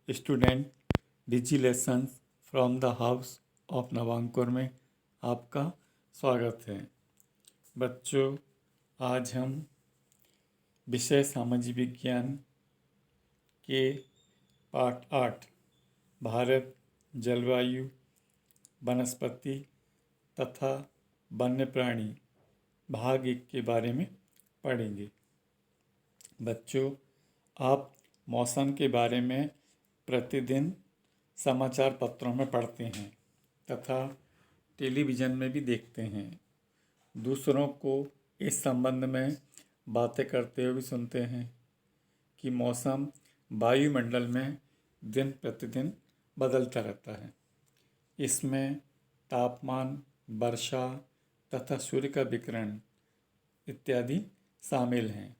Student digi lessons from the house of Navankur में आपका स्वागत है। बच्चों, आज हम विषय सामाजिक विज्ञान के पाठ 8 भारत, जलवायु, वनस्पति तथा वन्य प्राणी भाग 1 के बारे में पढ़ेंगे। बच्चों, आप मौसम के बारे में प्रतिदिन समाचार पत्रों में पढ़ते हैं तथा टेलीविज़न में भी देखते हैं। दूसरों को इस संबंध में बातें करते हुए भी सुनते हैं कि मौसम वायुमंडल में दिन प्रतिदिन बदलता रहता है। इसमें तापमान, वर्षा तथा सूर्य का विकिरण इत्यादि शामिल हैं।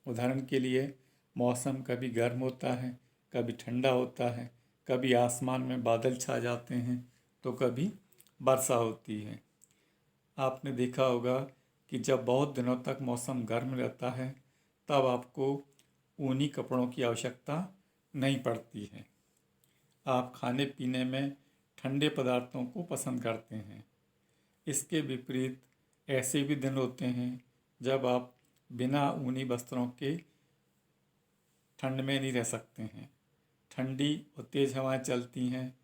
उदाहरण के लिए मौसम कभी गर्म होता है, कभी ठंडा होता है, कभी आसमान में बादल छा जाते हैं तो कभी वर्षा होती है। आपने देखा होगा कि जब बहुत दिनों तक मौसम गर्म रहता है तब आपको ऊनी कपड़ों की आवश्यकता नहीं पड़ती है। आप खाने पीने में ठंडे पदार्थों को पसंद करते हैं। इसके विपरीत ऐसे भी दिन होते हैं जब आप बिना ऊनी वस्त्रों के ठंड में नहीं रह सकते हैं। ठंडी और तेज़ हवाएं चलती हैं।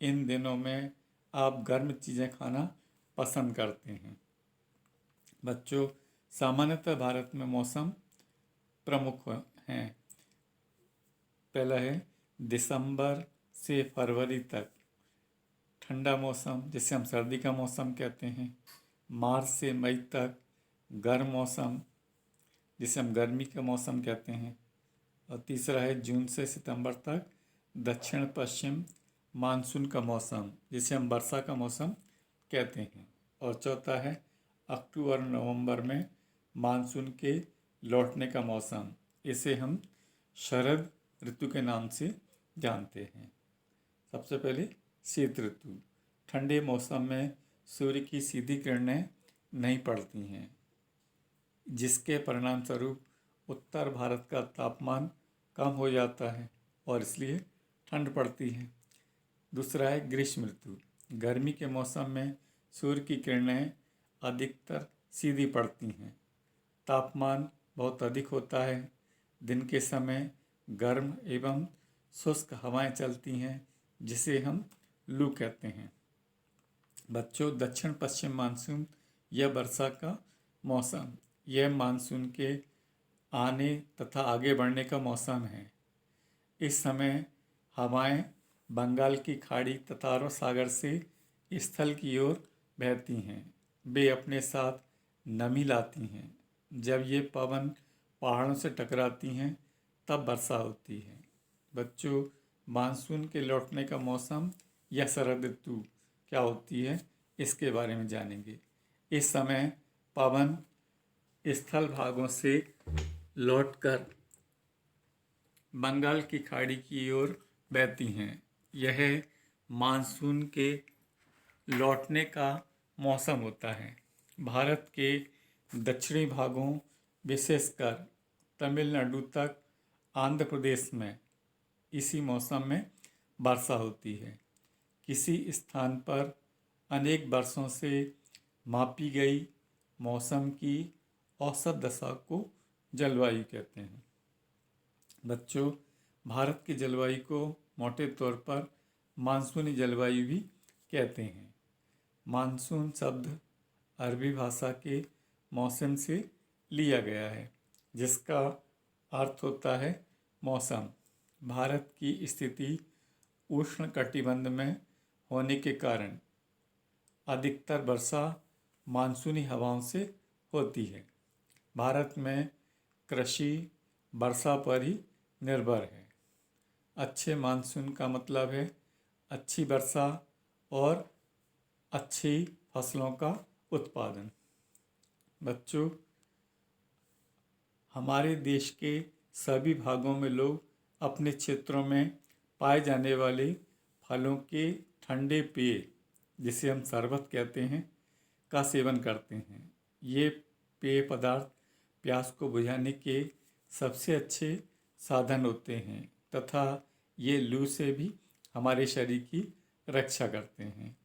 इन दिनों में आप गर्म चीज़ें खाना पसंद करते हैं। बच्चों, सामान्यतः भारत में मौसम प्रमुख हैं। पहला है दिसंबर से फरवरी तक ठंडा मौसम, जिसे हम सर्दी का मौसम कहते हैं। मार्च से मई तक गर्म मौसम, जिसे हम गर्मी का मौसम कहते हैं। और तीसरा है जून से सितंबर तक दक्षिण पश्चिम मानसून का मौसम, जिसे हम वर्षा का मौसम कहते हैं। और चौथा है अक्टूबर नवंबर में मानसून के लौटने का मौसम, इसे हम शरद ऋतु के नाम से जानते हैं। सबसे पहले शीत ऋतु। ठंडे मौसम में सूर्य की सीधी किरणें नहीं पड़ती हैं, जिसके परिणाम स्वरूप उत्तर भारत का तापमान कम हो जाता है और इसलिए ठंड पड़ती है। दूसरा है ग्रीष्म ऋतु। गर्मी के मौसम में सूर्य की किरणें अधिकतर सीधी पड़ती हैं। तापमान बहुत अधिक होता है। दिन के समय गर्म एवं शुष्क हवाएं चलती हैं, जिसे हम लू कहते हैं। बच्चों, दक्षिण पश्चिम मानसून या वर्षा का मौसम, यह मानसून के आने तथा आगे बढ़ने का मौसम है। इस समय हवाएं बंगाल की खाड़ी तथा अरब सागर से स्थल की ओर बहती हैं। वे अपने साथ नमी लाती हैं। जब ये पवन पहाड़ों से टकराती हैं तब वर्षा होती है। बच्चों, मानसून के लौटने का मौसम या शरद ऋतु क्या होती है, इसके बारे में जानेंगे। इस समय पवन स्थल भागों से लौटकर बंगाल की खाड़ी की ओर बहती हैं। यह मानसून के लौटने का मौसम होता है। भारत के दक्षिणी भागों, विशेषकर तमिलनाडु तक आंध्र प्रदेश में इसी मौसम में वर्षा होती है। किसी स्थान पर अनेक वर्षों से मापी गई मौसम की औसत दशा को जलवायु कहते हैं। बच्चों, भारत की जलवायु को मोटे तौर पर मानसूनी जलवायु भी कहते हैं। मानसून शब्द अरबी भाषा के मौसम से लिया गया है, जिसका अर्थ होता है मौसम। भारत की स्थिति उष्णकटिबंध में होने के कारण अधिकतर वर्षा मानसूनी हवाओं से होती है। भारत में कृषि वर्षा पर ही निर्भर है। अच्छे मानसून का मतलब है अच्छी वर्षा और अच्छी फसलों का उत्पादन। बच्चों, हमारे देश के सभी भागों में लोग अपने क्षेत्रों में पाए जाने वाले फलों के ठंडे पेय, जिसे हम शरबत कहते हैं, का सेवन करते हैं। ये पेय पदार्थ प्यास को बुझाने के सबसे अच्छे साधन होते हैं तथा ये लू से भी हमारे शरीर की रक्षा करते हैं।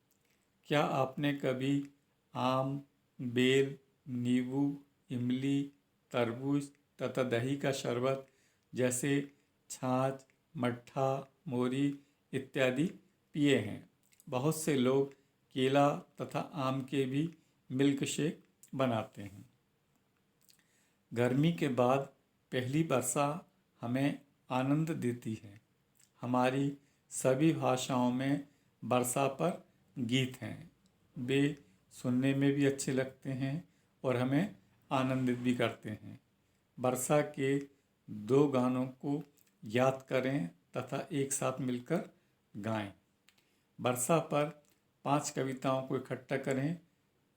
क्या आपने कभी आम, बेल, नींबू, इमली, तरबूज तथा दही का शरबत जैसे छाछ, मट्ठा, मोरी इत्यादि पिए हैं? बहुत से लोग केला तथा आम के भी मिल्क शेक बनाते हैं। गर्मी के बाद पहली वर्षा हमें आनंद देती है। हमारी सभी भाषाओं में वर्षा पर गीत हैं। वे सुनने में भी अच्छे लगते हैं और हमें आनंदित भी करते हैं। वर्षा के 2 गानों को याद करें तथा एक साथ मिलकर गाएं। वर्षा पर 5 कविताओं को इकट्ठा करें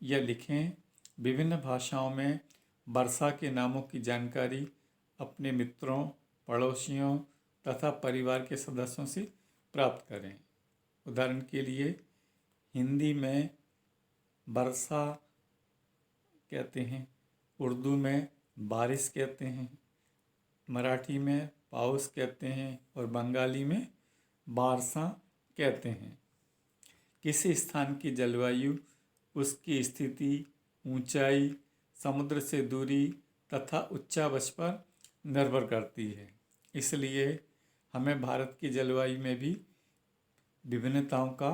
या लिखें। विभिन्न भाषाओं में वर्षा के नामों की जानकारी अपने मित्रों, पड़ोसियों तथा परिवार के सदस्यों से प्राप्त करें। उदाहरण के लिए हिंदी में वर्षा कहते हैं, उर्दू में बारिश कहते हैं, मराठी में पाउस कहते हैं और बंगाली में बारसा कहते हैं। किसी स्थान की जलवायु उसकी स्थिति, ऊंचाई, समुद्र से दूरी तथा उच्चावच पर निर्भर करती है। इसलिए हमें भारत की जलवायु में भी विभिन्नताओं का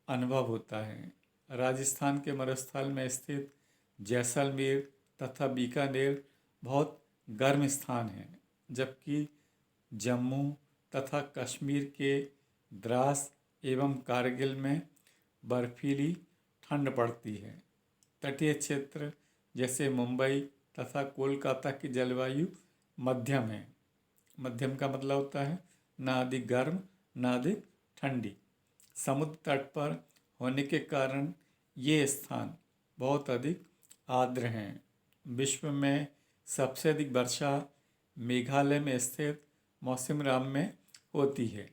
अनुभव होता है। राजस्थान के मरुस्थल में स्थित जैसलमेर तथा बीकानेर बहुत गर्म स्थान हैं, जबकि जम्मू तथा कश्मीर के द्रास एवं कारगिल में बर्फीली ठंड पड़ती है। तटीय क्षेत्र जैसे मुंबई तथा कोलकाता की जलवायु मध्यम है। मध्यम का मतलब होता है ना अधिक गर्म ना अधिक ठंडी। समुद्र तट पर होने के कारण ये स्थान बहुत अधिक आर्द्र हैं। विश्व में सबसे अधिक वर्षा मेघालय में स्थित मौसिनराम में होती है,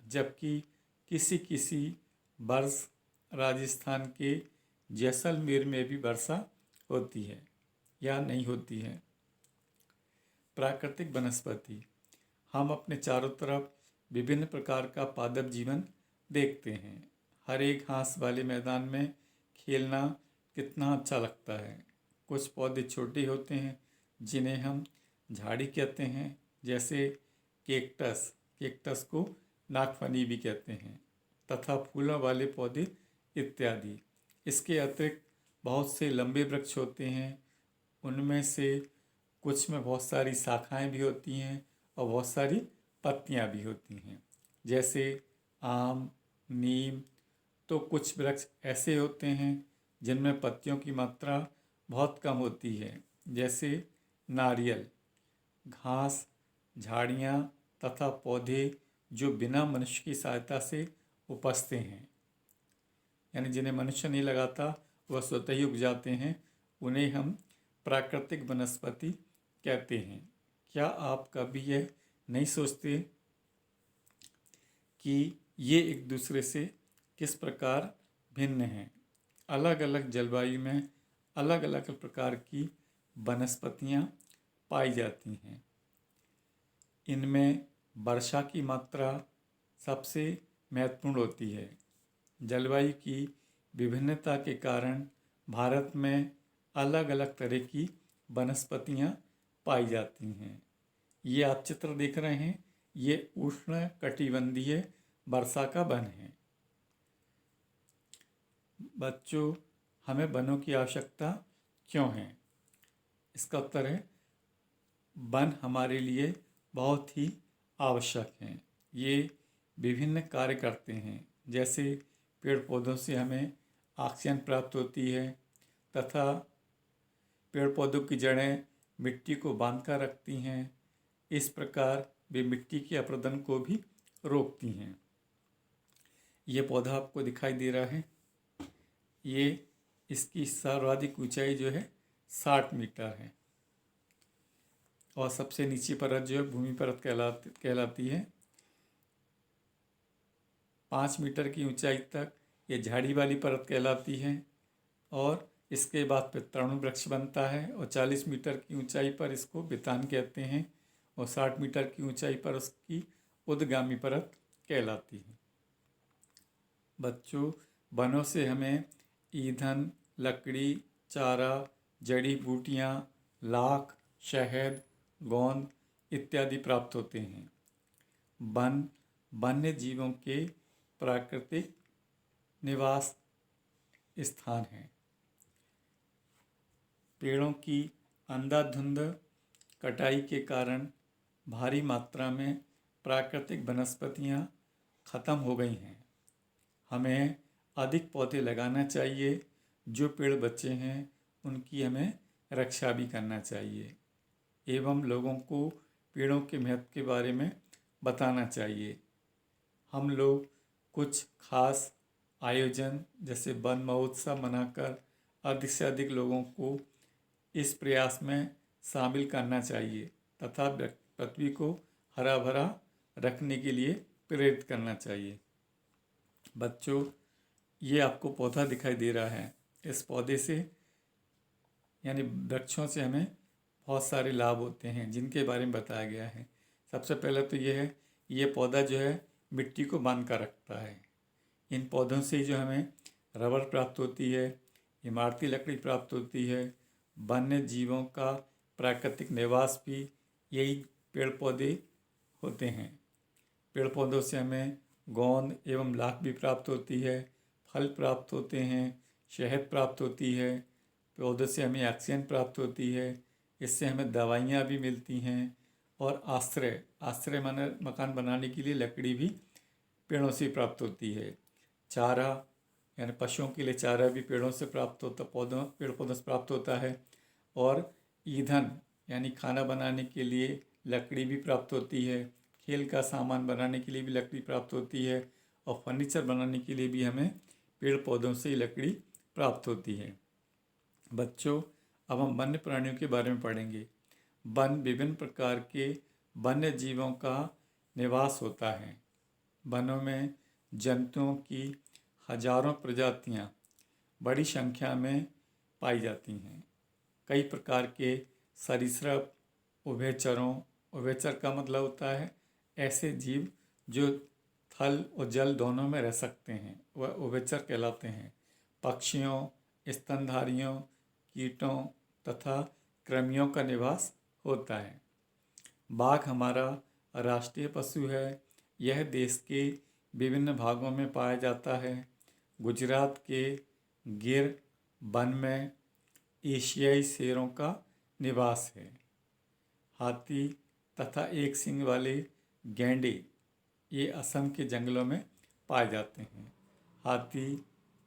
जबकि किसी किसी वर्ष राजस्थान के जैसलमेर में भी वर्षा होती है या नहीं होती है। प्राकृतिक वनस्पति। हम अपने चारों तरफ विभिन्न प्रकार का पादप जीवन देखते हैं। हर एक घास वाले मैदान में खेलना कितना अच्छा लगता है। कुछ पौधे छोटे होते हैं जिन्हें हम झाड़ी कहते हैं, जैसे केक्टस को नागफनी भी कहते हैं, तथा फूलों वाले पौधे इत्यादि। इसके अतिरिक्त बहुत से लंबे वृक्ष होते हैं। उनमें से कुछ में बहुत सारी शाखाएं भी होती हैं और बहुत सारी पत्तियां भी होती हैं, जैसे आम, नीम। तो कुछ वृक्ष ऐसे होते हैं जिनमें पत्तियों की मात्रा बहुत कम होती है, जैसे नारियल। घास, झाड़ियाँ तथा पौधे जो बिना मनुष्य की सहायता से उपजते हैं, यानी जिन्हें मनुष्य नहीं लगाता, वह स्वतः ही उग जाते हैं, उन्हें हम प्राकृतिक वनस्पति कहते हैं। क्या आप कभी यह नहीं सोचते कि ये एक दूसरे से किस प्रकार भिन्न हैं? अलग अलग जलवायु में अलग अलग प्रकार की वनस्पतियाँ पाई जाती हैं। इनमें वर्षा की मात्रा सबसे महत्वपूर्ण होती है। जलवायु की विभिन्नता के कारण भारत में अलग अलग तरह की वनस्पतियाँ पाई जाती हैं। ये आप चित्र देख रहे हैं, ये उष्ण कटिबंधीय वर्षा का वन है। बच्चों, हमें वनों की आवश्यकता क्यों है? इसका उत्तर है, वन हमारे लिए बहुत ही आवश्यक हैं। ये विभिन्न कार्य करते हैं, जैसे पेड़ पौधों से हमें ऑक्सीजन प्राप्त होती है तथा पेड़ पौधों की जड़ें मिट्टी को बांध कर रखती हैं। इस प्रकार वे मिट्टी के अपरदन को भी रोकती हैं। ये पौधा आपको दिखाई दे रहा है, ये इसकी सर्वाधिक ऊंचाई जो है 60 मीटर है और सबसे नीची परत जो है भूमि परत कहलाती है। 5 मीटर की ऊंचाई तक ये झाड़ी वाली परत कहलाती है और इसके बाद फिर तरुण वृक्ष बनता है और 40 मीटर की ऊंचाई पर इसको बितान कहते हैं और 60 मीटर की ऊंचाई पर उसकी उद्गामी परत कहलाती है। बच्चों, वनों से हमें ईंधन, लकड़ी, चारा, जड़ी बूटियाँ, लाख, शहद, गोंद इत्यादि प्राप्त होते हैं। वन वन्य जीवों के प्राकृतिक निवास स्थान है। पेड़ों की अंधाधुंध कटाई के कारण भारी मात्रा में प्राकृतिक वनस्पतियाँ खत्म हो गई हैं। हमें अधिक पौधे लगाना चाहिए। जो पेड़ बचे हैं उनकी हमें रक्षा भी करना चाहिए एवं लोगों को पेड़ों के महत्व के बारे में बताना चाहिए। हम लोग कुछ खास आयोजन जैसे वन महोत्सव मनाकर अधिक से अधिक लोगों को इस प्रयास में शामिल करना चाहिए तथा पृथ्वी को हरा भरा रखने के लिए प्रेरित करना चाहिए। बच्चों, ये आपको पौधा दिखाई दे रहा है। इस पौधे से यानी वृक्षों से हमें बहुत सारे लाभ होते हैं जिनके बारे में बताया गया है। सबसे पहले तो ये है, ये पौधा जो है मिट्टी को बांध कर रखता है। इन पौधों से जो हमें रबर प्राप्त होती है, इमारती लकड़ी प्राप्त होती है। वन्य जीवों का प्राकृतिक निवास भी यही पेड़ पौधे होते हैं। पेड़ पौधों से हमें गोंद एवं लाख भी प्राप्त होती है, फल प्राप्त होते हैं, शहद प्राप्त होती है। पौधों से हमें ऑक्सीजन प्राप्त होती है। इससे हमें दवाइयाँ भी मिलती हैं और आश्रय माने मकान बनाने के लिए लकड़ी भी पेड़ों से प्राप्त होती है। चारा यानी पशुओं के लिए चारा भी पेड़ों से प्राप्त होता पेड़ पौधों से प्राप्त होता है। और ईंधन यानी खाना बनाने के लिए लकड़ी भी प्राप्त होती है। खेल का सामान बनाने के लिए भी लकड़ी प्राप्त होती है और फर्नीचर बनाने के लिए भी हमें पेड़ पौधों से ही लकड़ी प्राप्त होती है। बच्चों, अब हम वन्य प्राणियों के बारे में पढ़ेंगे। वन विभिन्न प्रकार के वन्य जीवों का निवास होता है। वनों में जंतुओं की हजारों प्रजातियां बड़ी संख्या में पाई जाती हैं। कई प्रकार के सरीसृप, उभयचर का मतलब होता है ऐसे जीव जो थल और जल दोनों में रह सकते हैं, वह उभयचर कहलाते हैं। पक्षियों, स्तनधारियों, कीटों तथा कृमियों का निवास होता है। बाघ हमारा राष्ट्रीय पशु है। यह देश के विभिन्न भागों में पाया जाता है। गुजरात के गिर वन में एशियाई शेरों का निवास है। हाथी तथा एक सींग वाले गैंडे ये असम के जंगलों में पाए जाते हैं। हाथी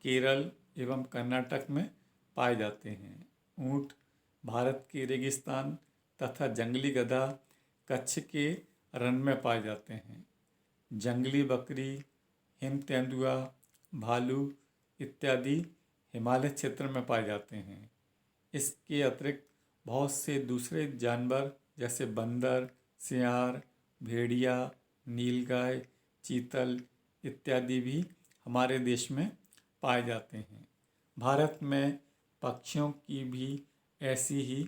केरल एवं कर्नाटक में पाए जाते हैं। ऊँट भारत के रेगिस्तान तथा जंगली गधा कच्छ के रण में पाए जाते हैं। जंगली बकरी, हिम तेंदुआ, भालू इत्यादि हिमालय क्षेत्र में पाए जाते हैं। इसके अतिरिक्त बहुत से दूसरे जानवर जैसे बंदर, सियार, भेड़िया, नीलगाय, चीतल इत्यादि भी हमारे देश में पाए जाते हैं। भारत में पक्षियों की भी ऐसी ही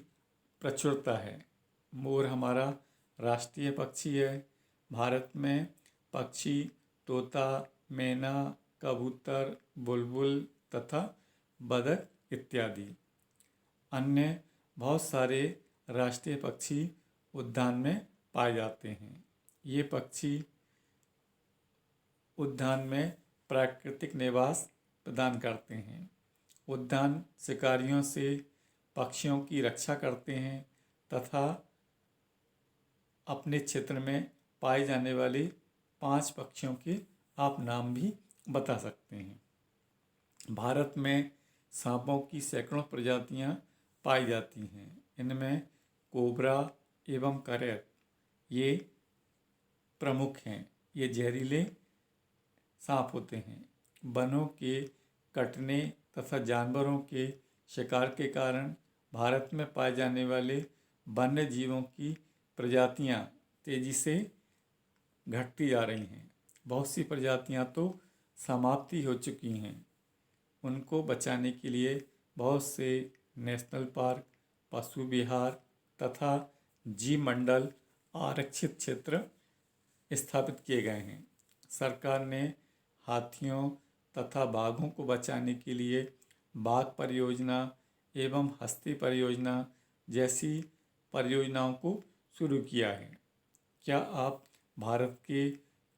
प्रचुरता है। मोर हमारा राष्ट्रीय पक्षी है। भारत में पक्षी तोता, मैना, कबूतर, बुलबुल तथा बदक इत्यादि अन्य बहुत सारे राष्ट्रीय पक्षी उद्यान में पाए जाते हैं। ये पक्षी उद्यान में प्राकृतिक निवास प्रदान करते हैं। उद्यान शिकारियों से पक्षियों की रक्षा करते हैं तथा अपने क्षेत्र में पाए जाने वाले 5 पक्षियों के आप नाम भी बता सकते हैं। भारत में सांपों की सैकड़ों प्रजातियां पाई जाती हैं। इनमें कोबरा एवं करैत ये प्रमुख हैं। ये जहरीले सांप होते हैं। वनों के कटने तथा जानवरों के शिकार के कारण भारत में पाए जाने वाले वन्य जीवों की प्रजातियां तेजी से घटती जा रही हैं। बहुत सी प्रजातियां तो समाप्ति हो चुकी हैं। उनको बचाने के लिए बहुत से नेशनल पार्क, पशु विहार तथा जीव मंडल आरक्षित क्षेत्र स्थापित किए गए हैं। सरकार ने हाथियों तथा बाघों को बचाने के लिए बाघ परियोजना एवं हस्ती परियोजना जैसी परियोजनाओं को शुरू किया है। क्या आप भारत के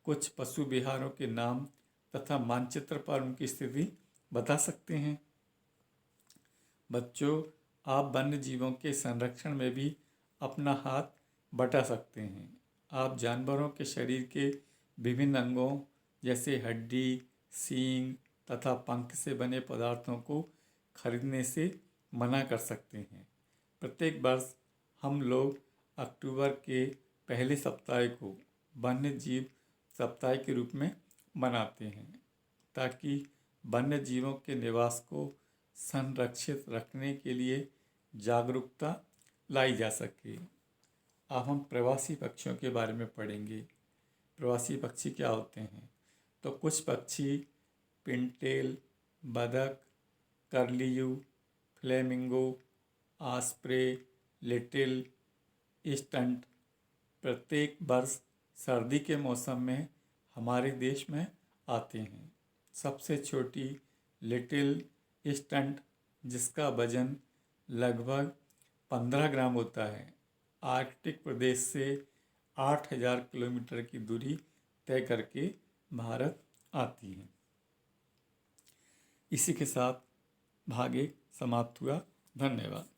कुछ पशु विहारों के नाम तथा मानचित्र पर उनकी स्थिति बता सकते हैं? बच्चों, आप वन्य जीवों के संरक्षण में भी अपना हाथ बटा सकते हैं। आप जानवरों के शरीर के विभिन्न अंगों जैसे हड्डी, सींग तथा पंख से बने पदार्थों को खरीदने से मना कर सकते हैं। प्रत्येक वर्ष हम लोग अक्टूबर के पहले सप्ताह को वन्य जीव सप्ताह के रूप में मनाते हैं, ताकि वन्य जीवों के निवास को संरक्षित रखने के लिए जागरूकता लाई जा सके। अब हम प्रवासी पक्षियों के बारे में पढ़ेंगे। प्रवासी पक्षी क्या होते हैं? तो कुछ पक्षी पिनटेल, बतख, कर्लियू, फ्लेमिंगो, आस्प्रे, लिटिल स्टंट प्रत्येक वर्ष सर्दी के मौसम में हमारे देश में आते हैं। सबसे छोटी लिटिल स्टंट, जिसका वजन लगभग 15 ग्राम होता है, आर्कटिक प्रदेश से 8000 किलोमीटर की दूरी तय करके भारत आती है। इसी के साथ भाग 1 समाप्त हुआ। धन्यवाद।